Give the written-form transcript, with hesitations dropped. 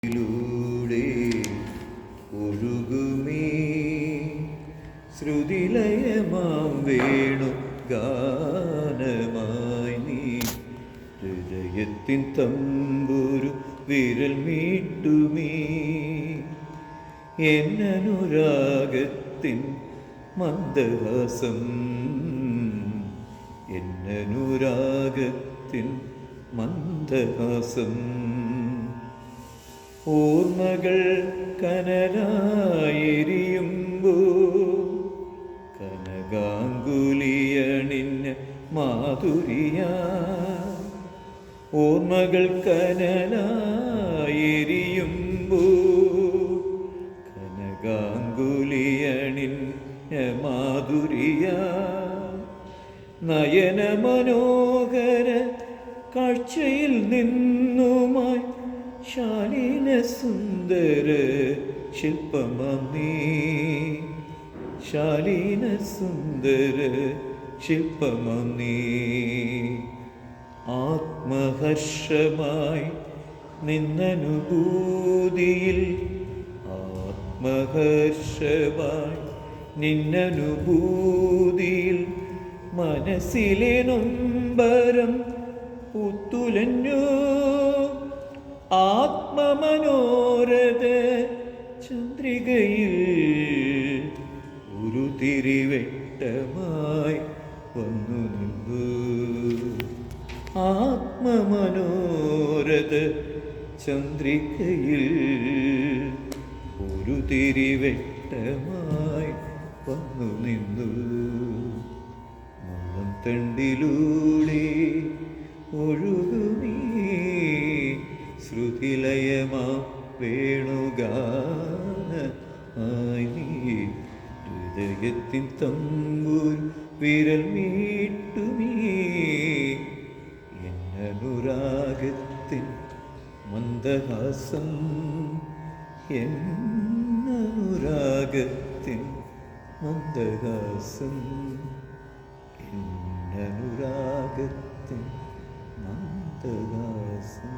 ിലൂടെ ഒഴുകുമേ ശ്രുതിലയമാം വേണു ഗാനമായി നീ ഹൃദയത്തിൻ തമ്പുരു വിരൽ മീട്ടുമേ എന്നനുരാഗത്തിൻ മന്ദഹാസം എന്നനുരാഗത്തിൻ മന്ദഹാസം ഓർമ്മകൾ കനലായെരിയുമ്പോ കനകാങ്കുലിയണിഞ്ഞ മാധുരിയ ഓർമ്മകൾ കനലായെരിയുമ്പോ കനകാങ്കുലിയണിഞ്ഞ മാധുരിയ നയന മനോഹര കാഴ്ചയിൽ നിന്നുമായി ശാലീന സുന്ദര ശില്പമാം നീ ശാലീന സുന്ദര ശില്പമാം നീ ആത്മഹർഷമായി നിന്നനുഭൂതിയിൽ ആത്മഹർഷമായി നിന്നനുഭൂതിയിൽ മനസ്സിലെ നൊമ്പരം പുത്തുലഞ്ഞു ആത്മമനോരഥ ചന്ദ്രികയിൽ ഒരു തിരിവെട്ടമായി വന്നു നിന്നു ആത്മമനോരഥ ചന്ദ്രികയിൽ ഒരു തിരിവെട്ടമായി വന്നു നിന്നു മണം തണ്ടിലൂടെ ഒഴുകുമീ ശ്രുതിലയമാ വേണുഗാനമായി നീ ഹൃദയത്തിൻ തമ്പൂർ വിരൽ മീട്ടുമീ എന്നനുരാഗത്തിൻ മന്ദഹാസം എന്നനുരാഗത്തിൻ മന്ദഹാസം എന്നനുരാഗത്തിൻ മന്ദഹാസം